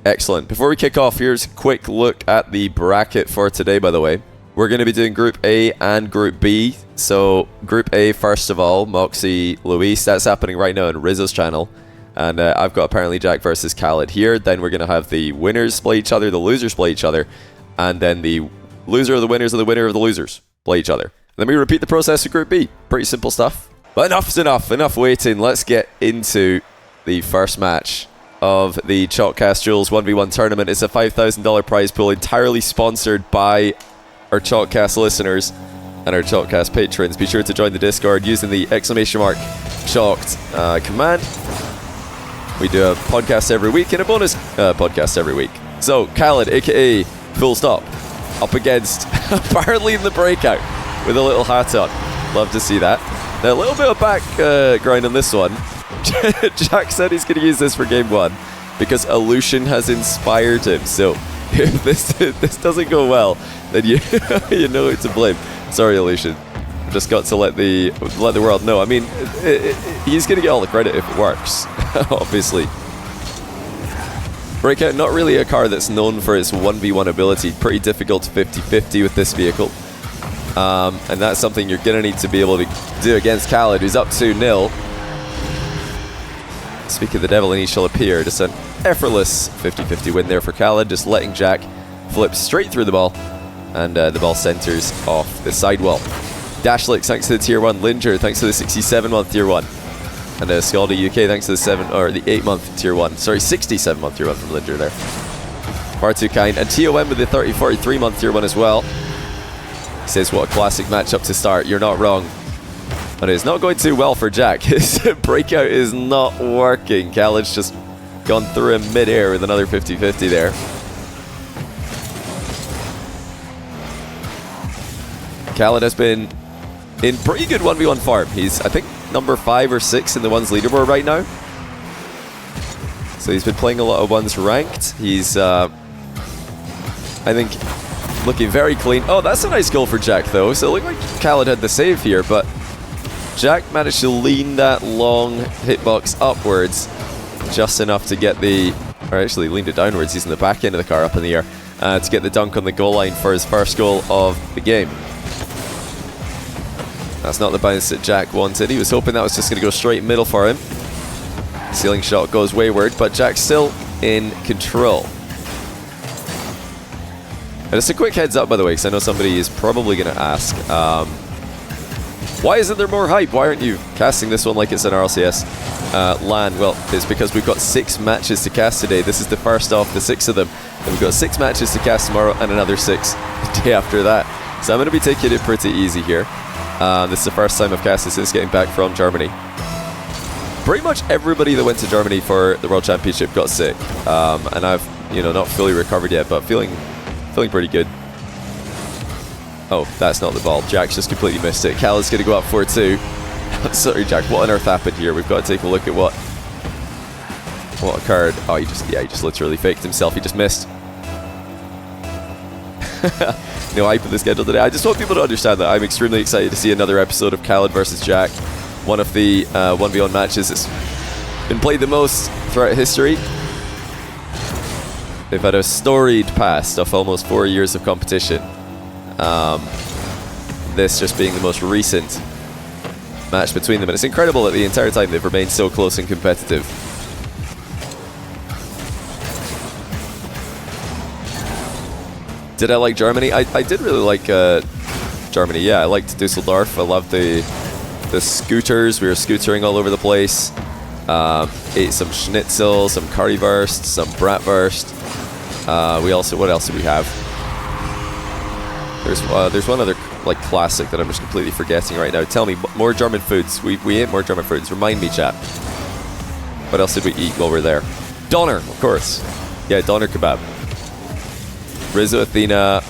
Excellent. Before we kick off, here's a quick look at the bracket for today, by the way. We're going to be doing Group A and Group B. So, Group A, first of all, Moxie, Luis. That's happening right now on Rizzo's channel. And I've got ApparentlyJack versus Khalid here. Then we're going to have the winners play each other, the losers play each other. And then the loser of the winners and the winner of the losers play each other. Then we repeat the process for Group B. Pretty simple stuff. But enough's enough. Enough waiting. Let's get into the first match of the Chalkcast Duels 1v1 tournament. It's a $5,000 prize pool entirely sponsored by our Chalkcast listeners and our Chalkcast patrons. Be sure to join the Discord using the !Chalked command. We do a podcast every week and a bonus podcast every week. So, Khalid, aka Full Stop, up against apparently in the breakout with a little hat on. Love to see that. Now, a little bit of back grind on this one. Jack said he's going to use this for game one because Illusion has inspired him. So if this doesn't go well, then you you know who to blame. Sorry, Illusion. Just got to let the world know. I mean, he's going to get all the credit if it works, obviously. Breakout, not really a car that's known for its 1v1 ability. Pretty difficult 50-50 with this vehicle. And that's something you're going to need to be able to do against Khalid, who's up 2-0. Speak of the devil, and he shall appear. Just an effortless 50-50 win there for Khalid, just letting Jack flip straight through the ball, and the ball centers off the sidewall. Dashlix, thanks to the tier 1. Linger, thanks to the 67-month tier 1. And Scaldy UK, thanks to the 8-month tier 1. Sorry, 67-month tier 1 from Linger there. Far too kind. And TOM with the 43-month tier 1 as well. He says, what a classic matchup to start. You're not wrong. But it's not going too well for Jack. His breakout is not working. Khalid's just gone through him mid-air with another 50-50 there. Khalid has been in pretty good 1v1 form. He's, I think, number 5 or 6 in the ones leaderboard right now. So he's been playing a lot of ones ranked. He's, I think, looking very clean. Oh, that's a nice goal for Jack, though. So it looked like Khalid had the save here, but Jack managed to lean that long hitbox upwards just enough to get the... Or actually leaned it downwards. He's in the back end of the car up in the air to get the dunk on the goal line for his first goal of the game. That's not the bounce that Jack wanted. He was hoping that was just going to go straight middle for him. Ceiling shot goes wayward, but Jack's still in control. And just a quick heads up, by the way, because I know somebody is probably going to ask, why isn't there more hype? Why aren't you casting this one like it's an RLCS LAN? Well, it's because we've got 6 matches to cast today. This is the first of the 6 of them. And we've got 6 matches to cast tomorrow and another 6 the day after that. So I'm going to be taking it pretty easy here. This is the first time I've casted since getting back from Germany. Pretty much everybody that went to Germany for the World Championship got sick. And I've, not fully recovered yet, but feeling pretty good. Oh, that's not the ball. Jack's just completely missed it. Khalid's going to go up 4-2. Sorry, Jack. What on earth happened here? We've got to take a look at what occurred. Oh, he just literally faked himself. He just missed. No hype in the schedule today. I just want people to understand that I'm extremely excited to see another episode of Khalid versus Jack. One of the 1v1 matches that's been played the most throughout history. They've had a storied past of almost 4 years of competition. This just being the most recent match between them, and it's incredible that the entire time they've remained so close and competitive. Did I like Germany? I did really like Germany. Yeah, I liked Dusseldorf. I loved the scooters. We were scootering all over the place. Ate some schnitzel, some currywurst, some bratwurst. What else did we have? There's one other classic that I'm just completely forgetting right now. Tell me, more German foods. We ate more German foods. Remind me, chat. What else did we eat while we were there? Doner, of course. Yeah, doner kebab. Rizzo, Athena,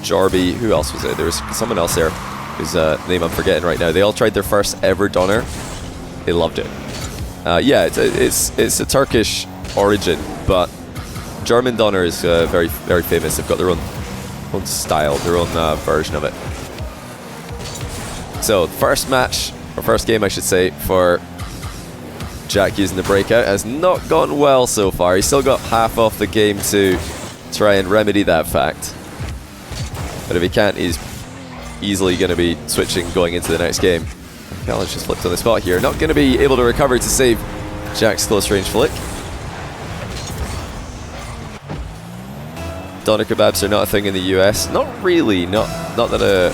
Jarby. Who else was there? There was someone else there whose name I'm forgetting right now. They all tried their first ever doner. They loved it. Yeah, it's a Turkish origin, but German doner is very, very famous. They've got their own style, their own version of it. So, first match, or first game I should say, for Jack using the breakout has not gone well so far. He's still got half off the game to try and remedy that fact. But if he can't, he's easily going to be switching going into the next game. Khalid's just flipped on the spot here. Not going to be able to recover to save Jack's close range flick. Doner kebabs are not a thing in the US. Not really. Not that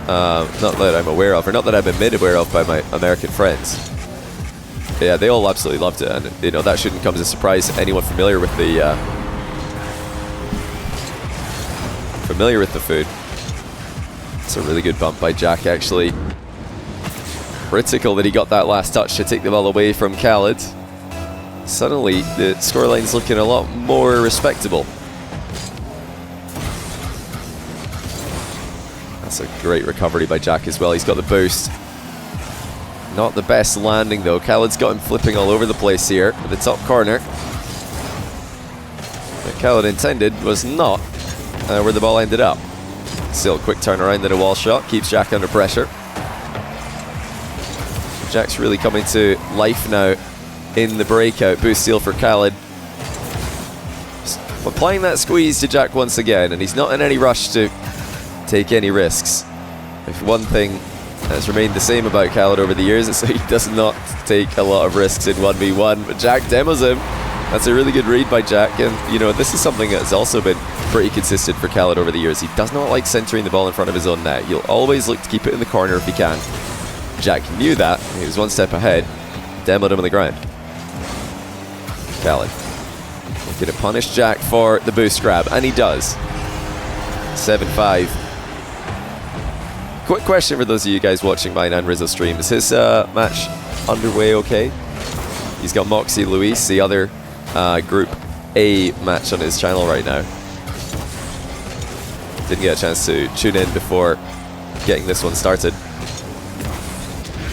I'm aware of, or not that I've been made aware of by my American friends. Yeah, they all absolutely loved it, and you know that shouldn't come as a surprise to anyone familiar with the food. It's a really good bump by Jack, actually. Critical that he got that last touch to take the ball away from Khalid. Suddenly, the scoreline's looking a lot more respectable. That's a great recovery by Jack as well. He's got the boost. Not the best landing though. Khalid's got him flipping all over the place here at the top corner. What Khalid intended was not where the ball ended up. Still a quick turnaround and a wall shot. Keeps Jack under pressure. Jack's really coming to life now in the breakout. Boost steal for Khalid. Just applying that squeeze to Jack once again, and he's not in any rush to take any risks. If one thing has remained the same about Khalid over the years, it's that he does not take a lot of risks in 1v1, but Jack demos him. That's a really good read by Jack, and you know, this is something that's also been pretty consistent for Khalid over the years. He does not like centering the ball in front of his own net. He'll always look to keep it in the corner if he can. Jack knew that. He was one step ahead. Demoed him on the ground. Khalid looking to punish Jack for the boost grab, and he does. 7-5. Quick question for those of you guys watching mine and Rizzo stream. Is his match underway okay? He's got Moxie Luis, the other Group A match on his channel right now. Didn't get a chance to tune in before getting this one started.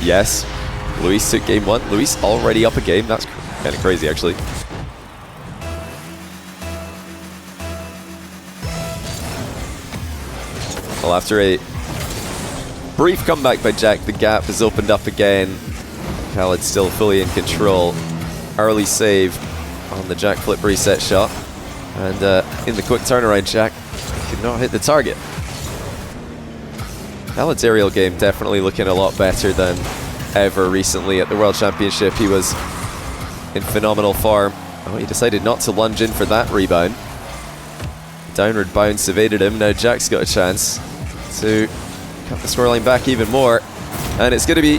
Yes, Luis took game 1. Luis already up a game. That's kind of crazy, actually. Well, after a brief comeback by Jack, the gap has opened up again. Khalid still fully in control. Early save on the Jack flip reset shot. And in the quick turnaround, Jack could not hit the target. Khalid's aerial game definitely looking a lot better than ever recently. At the World Championship, he was in phenomenal form. Oh, he decided not to lunge in for that rebound. Downward bounce evaded him. Now Jack's got a chance to cut the scoreline back even more. And it's going to be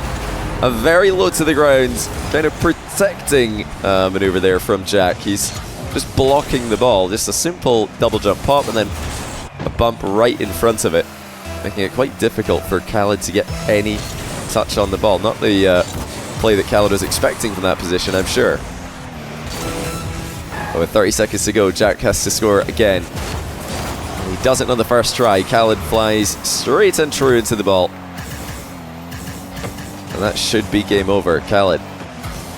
a very low to the ground, kind of protecting maneuver there from Jack. He's just blocking the ball. Just a simple double jump pop and then a bump right in front of it, making it quite difficult for Khalid to get any touch on the ball. Not the play that Khalid was expecting from that position, I'm sure. But with 30 seconds to go, Jack has to score again. He doesn't on the first try. Khalid flies straight and true into the ball. And that should be game over. Khalid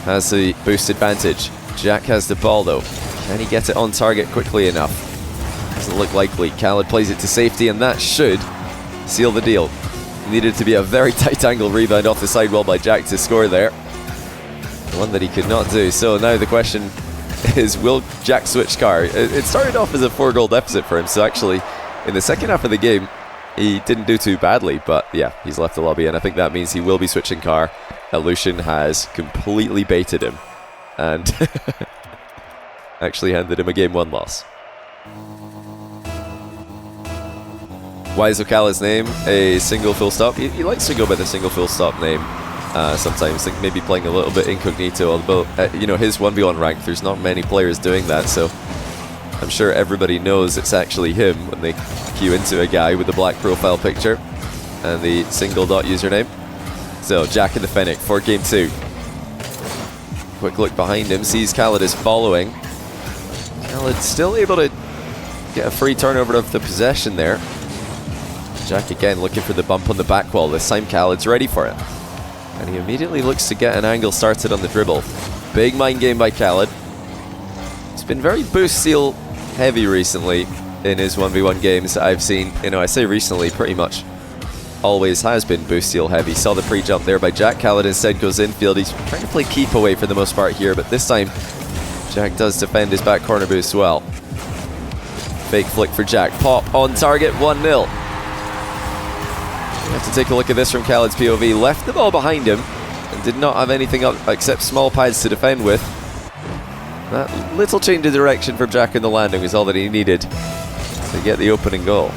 has the boost advantage. Jack has the ball though. Can he get it on target quickly enough? Doesn't look likely. Khalid plays it to safety, and that should seal the deal. Needed to be a very tight angle rebound off the sidewall by Jack to score there. One that he could not do. So now the question is, will Jack switch car? It started off as a 4-goal deficit for him, so actually in the second half of the game he didn't do too badly, but yeah, he's left the lobby, and I think that means he will be switching car. Lucian has completely baited him and actually handed him a game 1 loss. Why is oKhaliD's name a single full stop? He likes to go by the single full stop name sometimes, like maybe playing a little bit incognito, although you know, his 1v1 rank, there's not many players doing that, so I'm sure everybody knows it's actually him when they queue into a guy with the black profile picture and the single dot username. So Jack in the Fennec for game 2. Quick look behind him, sees Khalid is following. Khalid still able to get a free turnover of the possession there. Jack again looking for the bump on the back wall. This time Khalid's ready for it. And he immediately looks to get an angle started on the dribble. Big mind game by Khalid. It's been very boost steal heavy recently in his 1v1 games that I've seen. You know, I say recently, pretty much always has been boost steal heavy. Saw the pre-jump there by Jack. Khalid instead goes infield. He's trying to play keep away for the most part here, but this time Jack does defend his back corner boost well. Fake flick for Jack. Pop on target, 1-0. You have to take a look at this from Khalid's POV. Left the ball behind him and did not have anything up except small pads to defend with. That little change of direction from Jack in the landing was all that he needed to get the opening goal.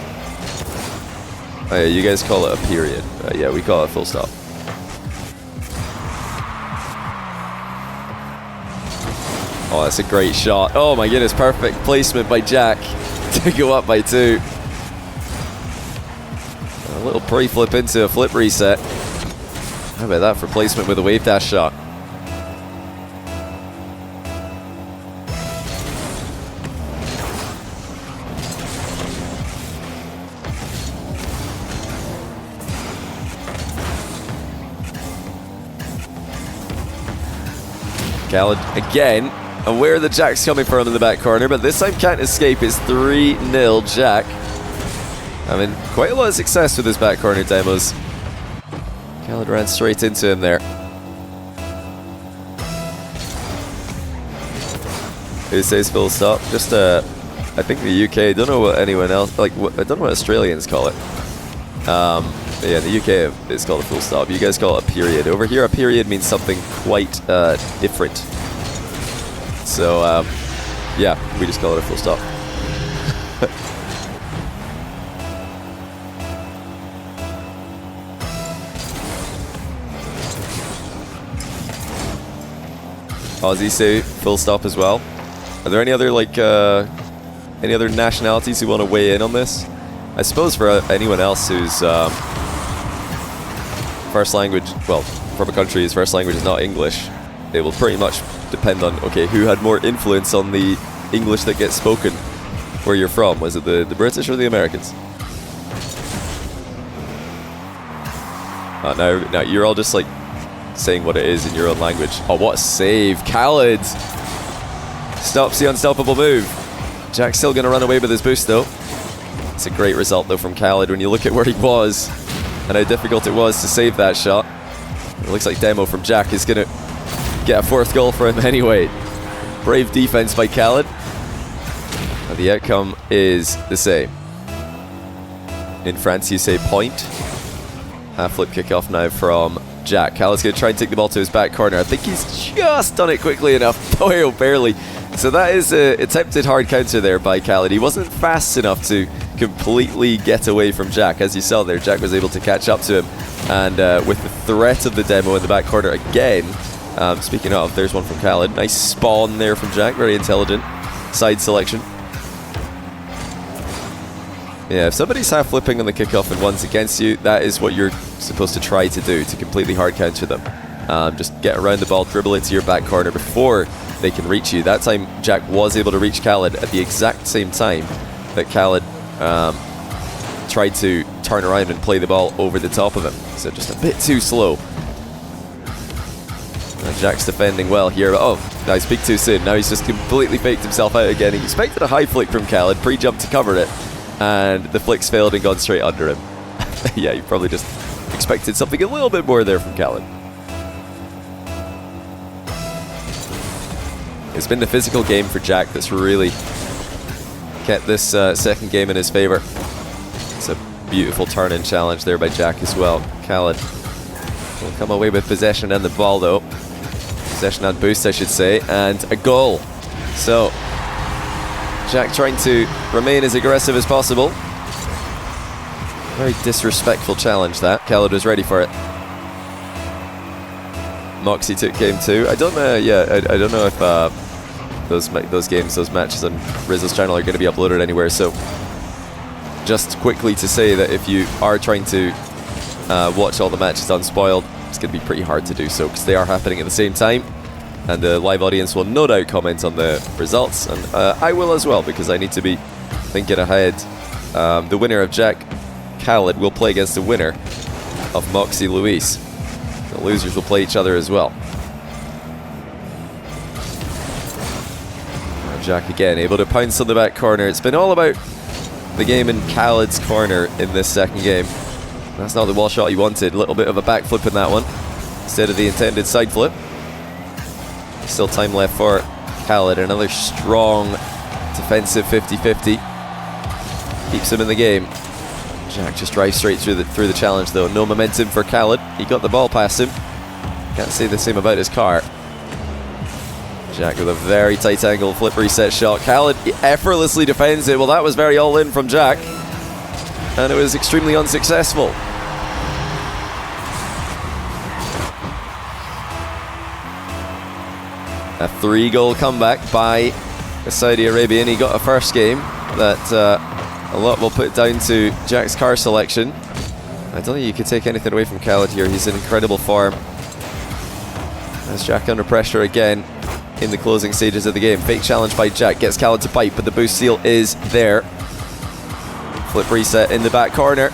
Oh yeah, you guys call it a period. Yeah, we call it a full stop. Oh, that's a great shot. Oh my goodness, perfect placement by Jack to go up by 2. A little pre-flip into a flip reset. How about that for placement with a wave dash shot? Khalid again, aware that Jack's coming from in the back corner, but this time can't escape. It's 3-0 Jack. Having quite a lot of success with his back corner demos. Khalid ran straight into him there. Who says full stop? Just I think the UK, I don't know what anyone else, like, I don't know what Australians call it. Yeah, in the UK it's called a full stop. You guys call it a period. Over here, a period means something quite different. So, yeah, we just call it a full stop. Aussie say full stop as well. Are there any other any other nationalities who want to weigh in on this? I suppose for anyone else whose first language, well, from a country whose first language is not English, it will pretty much depend on, okay, who had more influence on the English that gets spoken where you're from. Was it the British or the Americans? Now you're all just like saying what it is in your own language. Oh, what a save. Khalid stops the unstoppable move. Jack's still going to run away with his boost though. It's a great result though from Khalid when you look at where he was and how difficult it was to save that shot. It looks like demo from Jack is going to get a 4th goal for him anyway. Brave defense by Khalid. And the outcome is the same. In France you say point. Half flip kickoff now from Jack. Khalid's going to try and take the ball to his back corner. I think he's just done it quickly enough. Oh, barely. So that is an attempted hard counter there by Khalid. He wasn't fast enough to completely get away from Jack. As you saw there, Jack was able to catch up to him. And with the threat of the demo in the back corner again, speaking of, there's one from Khalid. Nice spawn there from Jack. Very intelligent side selection. Yeah, if somebody's half flipping on the kickoff and one's against you, that is what you're supposed to try to do, to completely hard counter them. Just get around the ball, dribble into your back corner before they can reach you. That time, Jack was able to reach Khalid at the exact same time that Khalid tried to turn around and play the ball over the top of him. So just a bit too slow. And Jack's defending well here. Oh, no, he speak too soon. Now he's just completely faked himself out again. He expected a high flick from Khalid, pre-jumped to cover it, and the flicks failed and gone straight under him. Yeah, you probably just expected something a little bit more there from Khalid. It's been the physical game for Jack that's really kept this second game in his favor. It's a beautiful turn-in challenge there by Jack as well. Khalid will come away with possession and the ball though. Possession and boost, I should say, and a goal. So Jack trying to remain as aggressive as possible. Very disrespectful challenge that. Khalid was ready for it. Moxie took game 2. I don't know. Yeah, I don't know if those games, those matches on Rizzo's channel are going to be uploaded anywhere. So just quickly to say that if you are trying to watch all the matches unspoiled, it's going to be pretty hard to do so because they are happening at the same time. And the live audience will no doubt comment on the results, and I will as well because I need to be thinking ahead. The winner of Jack Khalid will play against the winner of Moxie Luis. The losers will play each other as well. Jack again able to pounce on the back corner. It's been all about the game in Khalid's corner in this second game. That's not the wall shot he wanted. A little bit of a backflip in that one instead of the intended side flip. Still time left for Khalid. Another strong defensive 50-50. Keeps him in the game. Jack just drives straight through the challenge though. No momentum for Khalid. He got the ball past him. Can't say the same about his car. Jack with a very tight angle flip reset shot. Khalid effortlessly defends it. Well, that was very all in from Jack. And it was extremely unsuccessful. A 3-goal comeback by the Saudi Arabian. He got a first game that a lot will put down to Jack's car selection. I don't think you could take anything away from Khalid here. He's in incredible form. As Jack under pressure again in the closing stages of the game. Fake challenge by Jack. Gets Khalid to bite, but the boost seal is there. Flip reset in the back corner.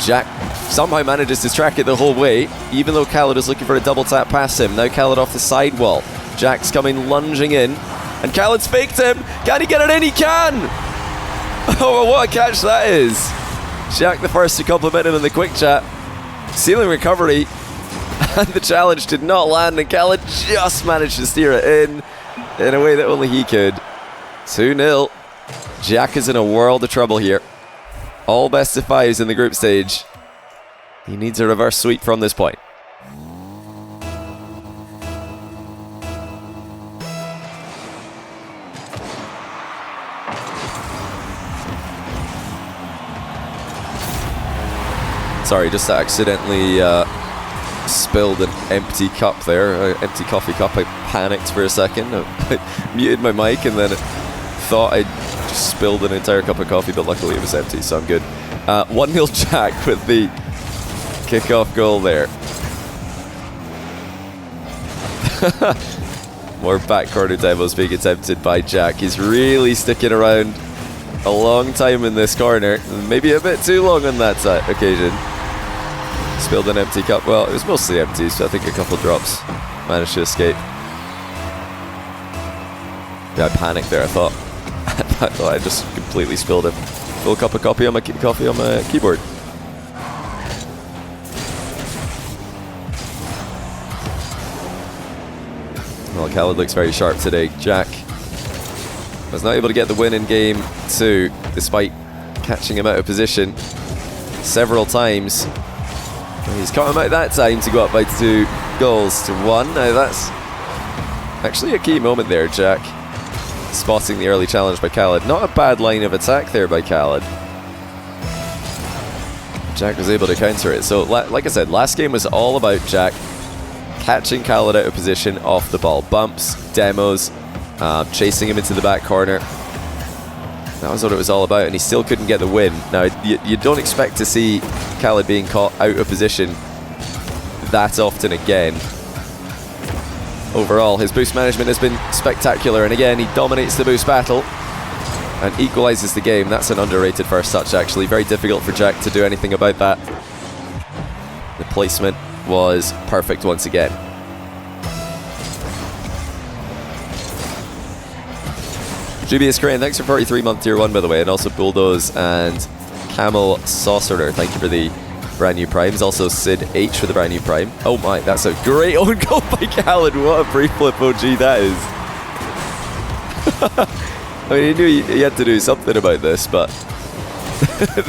Jack somehow manages to track it the whole way, even though Khalid is looking for a double tap past him. Now Khalid off the sidewall. Jack's coming lunging in, and Khaled's faked him. Can he get it in? He can! Oh, what a catch that is. Jack the first to compliment him in the quick chat. Ceiling recovery, and the challenge did not land, and Khalid just managed to steer it in a way that only he could. 2-0. Jack is in a world of trouble here. All best of fives in the group stage. He needs a reverse sweep from this point. Sorry, just accidentally spilled an empty cup there, an empty coffee cup. I panicked for a second. I muted my mic and then thought I just spilled an entire cup of coffee, but luckily it was empty, so I'm good. 1-0 Jack with the kickoff goal there. More back corner demos being attempted by Jack. He's really sticking around a long time in this corner, maybe a bit too long on that occasion. Spilled an empty cup. Well, it was mostly empty, so I think a couple drops managed to escape. Yeah, I panicked there. I thought I just completely spilled a full cup of coffee on my keyboard. Well, Khalid looks very sharp today. Jack was not able to get the win in game 2, despite catching him out of position several times. He's caught him out that time to go up by 2 goals to 1. Now that's actually a key moment there, Jack. Spotting the early challenge by Khalid. Not a bad line of attack there by Khalid. Jack was able to counter it. So, like I said, last game was all about Jack catching Khalid out of position off the ball. Bumps, demos, chasing him into the back corner. That was what it was all about, and he still couldn't get the win. Now, you don't expect to see Khalid being caught out of position that often again. Overall, his boost management has been spectacular, and again, he dominates the boost battle and equalizes the game. That's an underrated first touch, actually. Very difficult for Jack to do anything about that. The placement was perfect once again. Dubious Crane, thanks for 43-month tier 1, by the way, and also Bulldoze and Camel Saucerer, thank you for the brand new primes. Also Sid H for the brand new prime. Oh my, that's a great own goal by Khalid. What a pre-flip OG that is. I mean, he knew he had to do something about this, but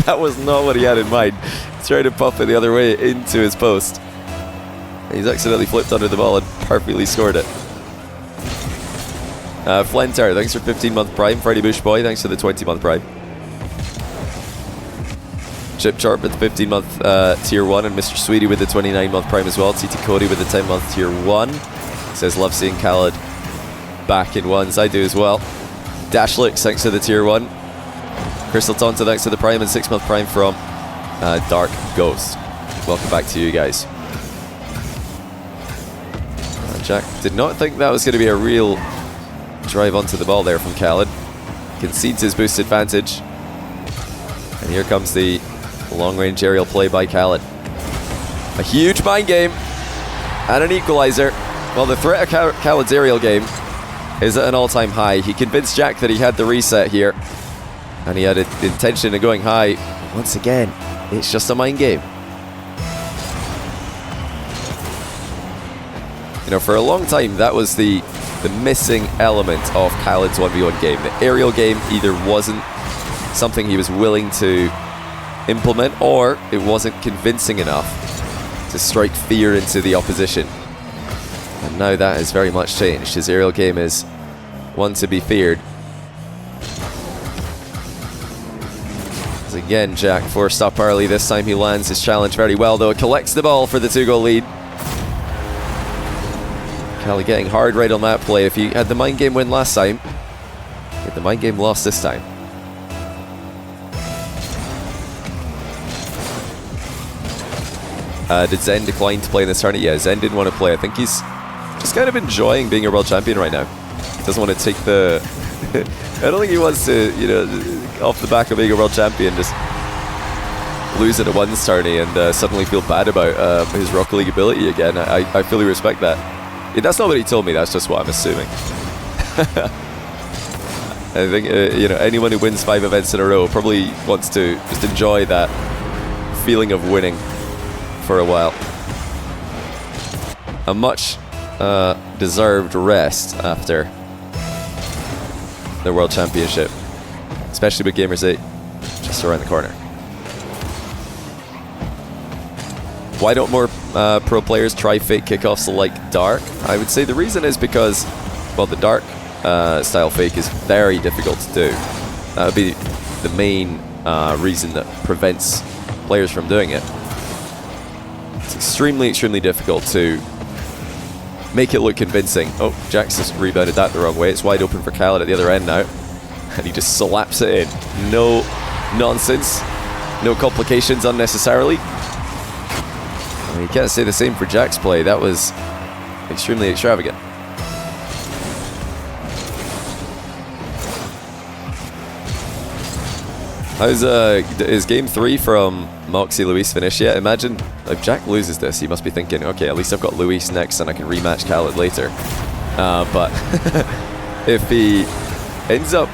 that was not what he had in mind. He's trying to pop it the other way into his post. He's accidentally flipped under the ball and perfectly scored it. Flentar, thanks for 15-month prime. Freddy Bush Boy, thanks for the 20-month prime. Chip Sharp with the 15-month tier 1, and Mr. Sweetie with the 29-month prime as well. TT Cody with the 10-month tier 1. Says, love seeing Khalid back in ones. I do as well. Dashlix, thanks for the tier 1. Crystal Tonta, thanks for the prime, and 6-month prime from Dark Ghost. Welcome back to you guys. Jack did not think that was going to be a real drive onto the ball there from Khalid. Concedes his boost advantage. And here comes the long-range aerial play by Khalid. A huge mind game and an equalizer. Well, the threat of Khalid's aerial game is at an all-time high. He convinced Jack that he had the reset here, and he had an intention of going high. Once again, it's just a mind game. know, for a long time, that was the missing element of Khalid's 1v1 game. The aerial game either wasn't something he was willing to implement, or it wasn't convincing enough to strike fear into the opposition. And now that has very much changed. His aerial game is one to be feared. As again, Jack forced up early. This time he lands his challenge very well, though. It collects the ball for the 2-goal lead. Khalid getting hard right on that play. If he had the mind game win last time, he had the mind game loss this time. Did Zen decline to play in this tournament? Yeah, Zen didn't want to play. I think he's just kind of enjoying being a world champion right now. Doesn't want to take the... I don't think he wants to, you know, off the back of being a world champion, just lose at a ones tourney and suddenly feel bad about his Rocket League ability again. I fully respect that. Yeah, that's not what he told me, that's just what I'm assuming. I think, you know, anyone who wins 5 events in a row probably wants to just enjoy that feeling of winning for a while. A much deserved rest after the World Championship, especially with Gamers 8 just around the corner. Why don't more pro players try fake kickoffs like Dark? I would say the reason is because, well, the Dark style fake is very difficult to do. That would be the main reason that prevents players from doing it. It's extremely, extremely difficult to make it look convincing. Oh, Jax just rebounded that the wrong way. It's wide open for Khalid at the other end now. And he just slaps it in. No nonsense. No complications unnecessarily. I mean, you can't say the same for Jack's play. That was extremely extravagant. Is game 3 from Moxie Luis finished yet? Imagine if Jack loses this, he must be thinking, okay, at least I've got Luis next and I can rematch Khalid later. But if he ends up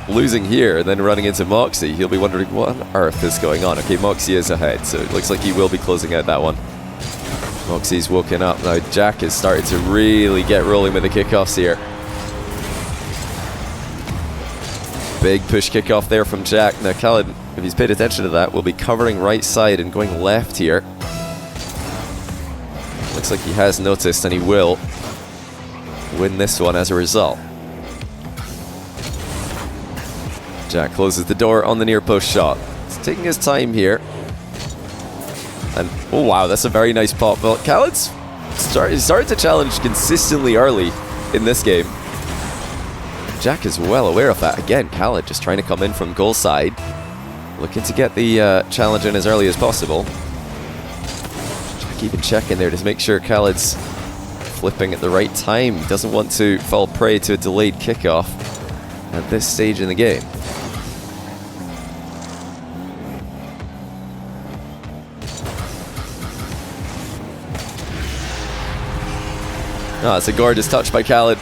losing here and then running into Moxie, he'll be wondering what on earth is going on. Okay, Moxie is ahead, so it looks like he will be closing out that one. Moxie's woken up. Now Jack is starting to really get rolling with the kickoffs here. Big push kickoff there from Jack. Now Khalid, if he's paid attention to that, will be covering right side and going left here. Looks like he has noticed, and he will win this one as a result. Jack closes the door on the near post shot. He's taking his time here. And oh wow, that's a very nice pop. Well, Khaled's started to challenge consistently early in this game. Jack is well aware of that. Again, Khalid just trying to come in from goal side, looking to get the challenge in as early as possible. Jack even checking there to make sure Khaled's flipping at the right time. He doesn't want to fall prey to a delayed kickoff at this stage in the game. Oh, it's a gorgeous touch by Khalid.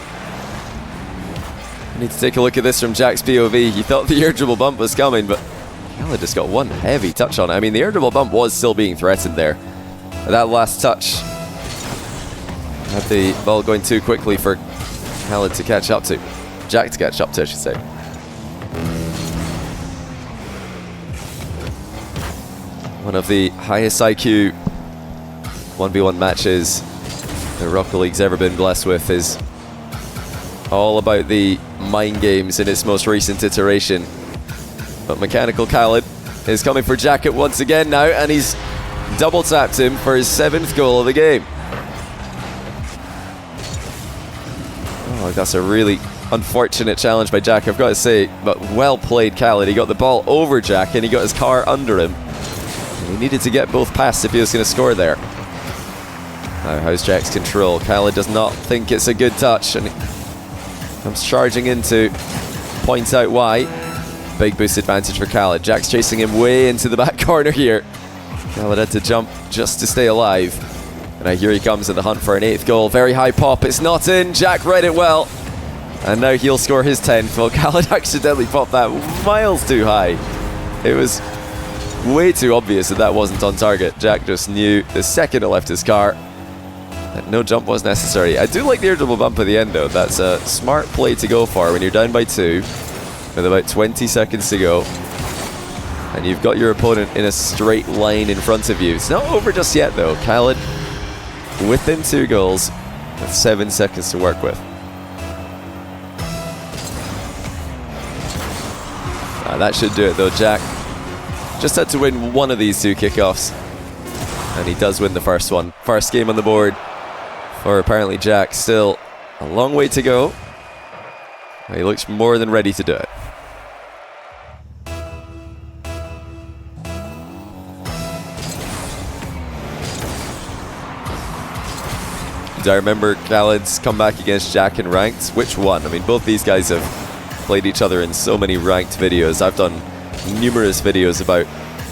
I need to take a look at this from Jack's POV. He thought the air dribble bump was coming, but Khalid just got one heavy touch on it. I mean, the air dribble bump was still being threatened there. That last touch had the ball going too quickly for Khalid to catch up to. Jack to catch up to, I should say. One of the highest IQ 1v1 matches the Rocket League's ever been blessed with is all about the mind games in its most recent iteration. But Mechanical Khalid is coming for Jacket once again now, and he's double tapped him for his 7th goal of the game. Oh, that's a really unfortunate challenge by Jack, I've got to say, but well played Khalid. He got the ball over Jack and he got his car under him. And he needed to get both passes if he was going to score there. Now, how's Jack's control? Khalid does not think it's a good touch, and comes charging in to point out why. Big boost advantage for Khalid. Jack's chasing him way into the back corner here. Khalid had to jump just to stay alive. And now here he comes in the hunt for an 8th goal. Very high pop. It's not in. Jack read it well. And now he'll score his 10th. Well, Khalid accidentally popped that miles too high. It was way too obvious that that wasn't on target. Jack just knew the second it left his car No jump was necessary. I do like the air double bump at the end though. That's a smart play to go for when you're down by 2 with about 20 seconds to go. And you've got your opponent in a straight line in front of you. It's not over just yet though. Khalid within 2 goals with 7 seconds to work with. That should do it though. Jack just had to win one of these 2 kickoffs. And he does win the first one. First game on the board for ApparentlyJack. Still a long way to go. He looks more than ready to do it. Do I remember Khaled's comeback against Jack in ranked? Which one? I mean, both these guys have played each other in so many ranked videos. I've done numerous videos about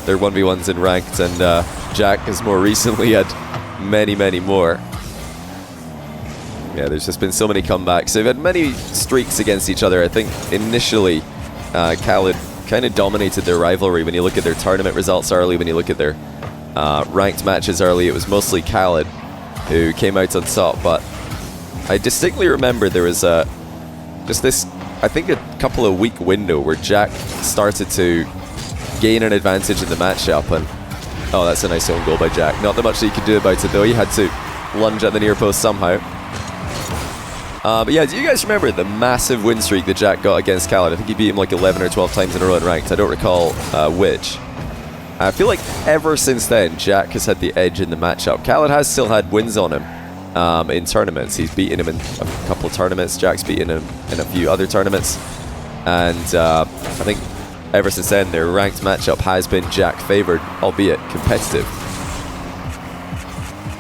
their 1v1s in ranked, and Jack has more recently had many, many more. Yeah, there's just been so many comebacks. They've had many streaks against each other. I think initially Khalid kind of dominated their rivalry. When you look at their tournament results early, when you look at their ranked matches early, it was mostly Khalid who came out on top. But I distinctly remember there was just this, I think, a couple of week window where Jack started to gain an advantage in the matchup, and oh, that's a nice own goal by Jack. Not that much that he could do about it though. He had to lunge at the near post somehow. But yeah, do you guys remember the massive win streak that Jack got against Khalid? I think he beat him like 11 or 12 times in a row in ranked. I don't recall which. I feel like ever since then, Jack has had the edge in the matchup. Khalid has still had wins on him in tournaments. He's beaten him in a couple of tournaments. Jack's beaten him in a few other tournaments. And I think ever since then, their ranked matchup has been Jack favored, albeit competitive.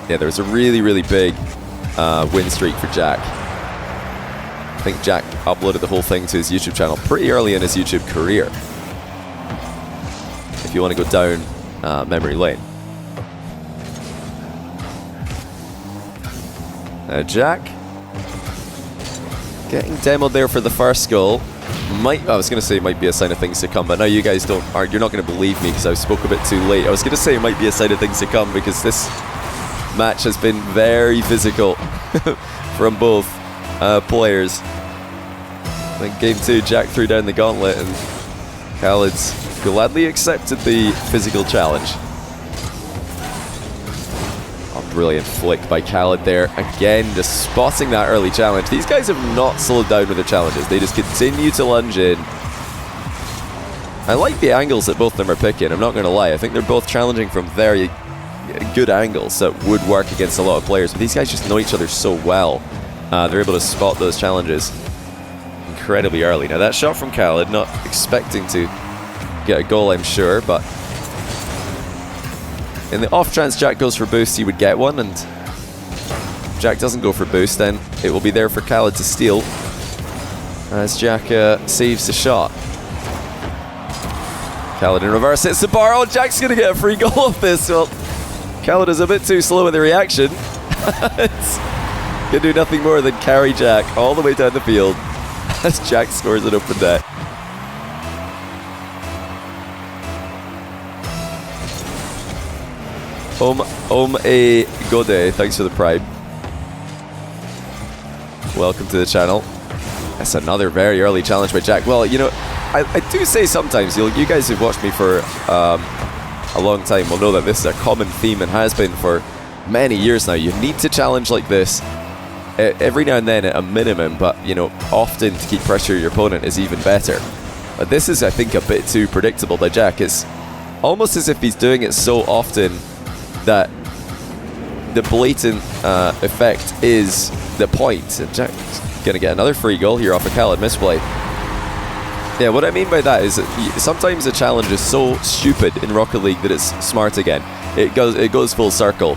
Yeah, there was a really, really big win streak for Jack. I think Jack uploaded the whole thing to his YouTube channel pretty early in his YouTube career, if you want to go down memory lane. Now Jack getting demoed there for the first goal. I was going to say it might be a sign of things to come, but now you guys you're not going to believe me because I spoke a bit too late. I was going to say it might be a sign of things to come because this match has been very physical from both players. I think game 2, Jack threw down the gauntlet and Khaled's gladly accepted the physical challenge. Oh, brilliant flick by Khalid there. Again, just spotting that early challenge. These guys have not slowed down with their challenges. They just continue to lunge in. I like the angles that both of them are picking, I'm not going to lie. I think they're both challenging from very good angles that would work against a lot of players. But these guys just know each other so well. They're able to spot those challenges incredibly early. Now that shot from Khalid, not expecting to get a goal, I'm sure, but in the off chance Jack goes for boost, he would get one, and if Jack doesn't go for boost, then it will be there for Khalid to steal as Jack saves the shot. Khalid in reverse hits the bar. Oh, Jack's going to get a free goal off this. Well, Khalid is a bit too slow in the reaction. Can do nothing more than carry Jack all the way down the field as Jack scores an open net. oKhaliD, thanks for the prime. Welcome to the channel. That's another very early challenge by Jack. Well, you know, I do say sometimes, you guys who've watched me for a long time will know that this is a common theme and has been for many years now. You need to challenge like this every now and then at a minimum, but you know, often to keep pressure your opponent is even better. But this is, I think, a bit too predictable by Jack. It's almost as if he's doing it so often that the blatant effect is the point. And Jack's going to get another free goal here off a Khalid misplay. Yeah, what I mean by that is that sometimes a challenge is so stupid in Rocket League that it's smart again. It goes full circle.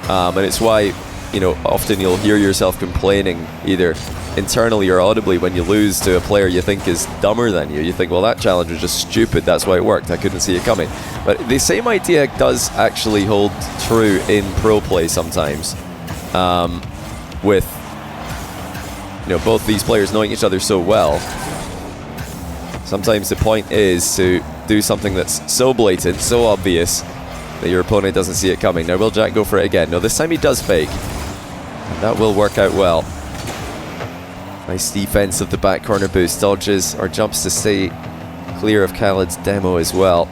And it's why, you know, often you'll hear yourself complaining either internally or audibly when you lose to a player you think is dumber than you. You think, well, that challenge was just stupid, that's why it worked, I couldn't see it coming. But the same idea does actually hold true in pro play sometimes. With, you know, both these players knowing each other so well. Sometimes the point is to do something that's so blatant, so obvious, that your opponent doesn't see it coming. Now, will Jack go for it again? No, this time he does fake. And that will work out well. Nice defense of the back corner boost. Dodges or jumps to stay clear of Khalid's demo as well.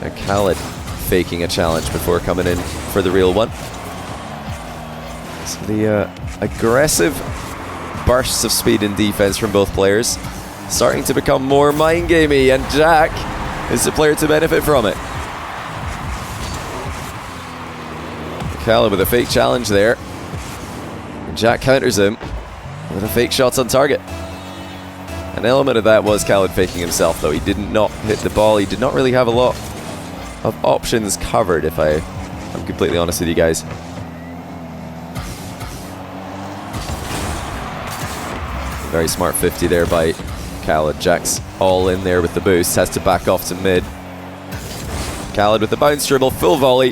And Khalid faking a challenge before coming in for the real one. So the aggressive bursts of speed and defense from both players starting to become more mind gamey, and Jack is the player to benefit from it. Khalid with a fake challenge there. And Jack counters him with a fake shot on target. An element of that was Khalid faking himself, though. He did not hit the ball. He did not really have a lot of options covered, if I'm completely honest with you guys. Very smart 50 there by Khalid. Jack's all in there with the boost. Has to back off to mid. Khalid with the bounce dribble. Full volley.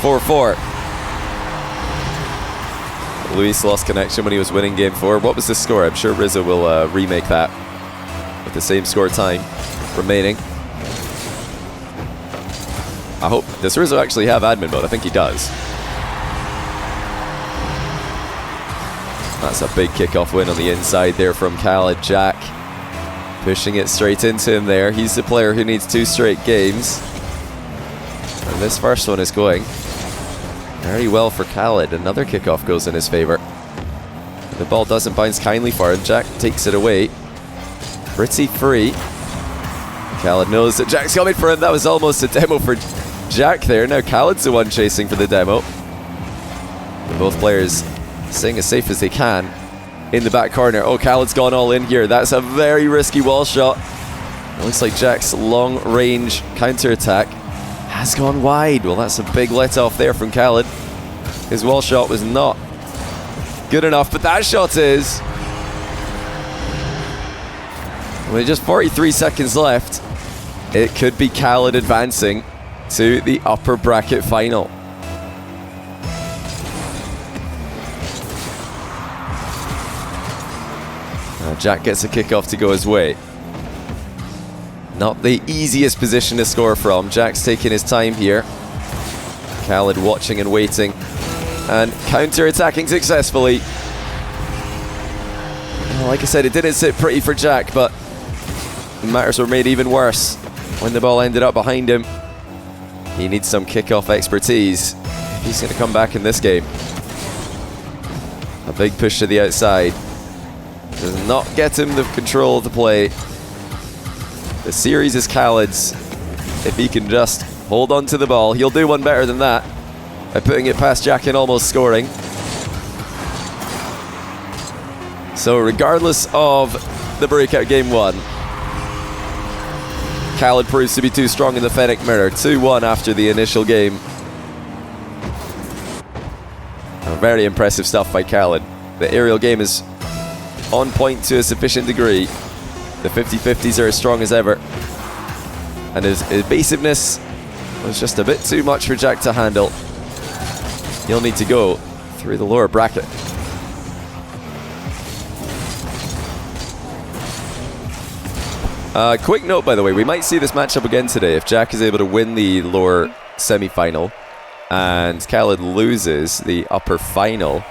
4-4. Luis lost connection when he was winning game 4. What was the score? I'm sure Rizzo will remake that with the same score time remaining. I hope. Does Rizzo actually have admin mode? I think he does. That's a big kickoff win on the inside there from Khalid. Jack pushing it straight into him there. He's the player who needs 2 straight games. And this first one is going very well for Khalid. Another kickoff goes in his favor. The ball doesn't bounce kindly for him. Jack takes it away. Pretty free. Khalid knows that Jack's coming for him. That was almost a demo for Jack there. Now Khalid's the one chasing for the demo. And both players staying as safe as they can in the back corner. Oh, Khalid's gone all in here. That's a very risky wall shot. It looks like Jack's long-range counter-attack has gone wide. Well, that's a big let-off there from Khalid. His wall shot was not good enough, but that shot is. With just 43 seconds left, it could be Khalid advancing to the upper bracket final. Jack gets a kickoff to go his way. Not the easiest position to score from. Jack's taking his time here. Khalid watching and waiting and counter-attacking successfully. Well, like I said, it didn't sit pretty for Jack, but matters were made even worse when the ball ended up behind him. He needs some kickoff expertise if he's going to come back in this game. A big push to the outside does not get him the control of the play. The series is Khalid's. If he can just hold on to the ball, he'll do one better than that by putting it past Jack and almost scoring. So regardless of the breakout game 1, Khalid proves to be too strong in the Fennec Mirror. 2-1 after the initial game. Very impressive stuff by Khalid. The aerial game is on point to a sufficient degree. The 50-50s are as strong as ever. And his evasiveness was just a bit too much for Jack to handle. He'll need to go through the lower bracket. Quick note, by the way, we might see this matchup again today. If Jack is able to win the lower semi-final and Khalid loses the upper final,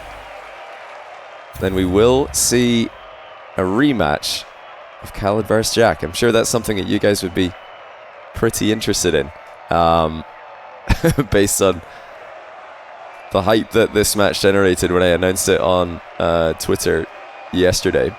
then we will see a rematch of Khalid versus Jack. I'm sure that's something that you guys would be pretty interested in, based on the hype that this match generated when I announced it on Twitter yesterday.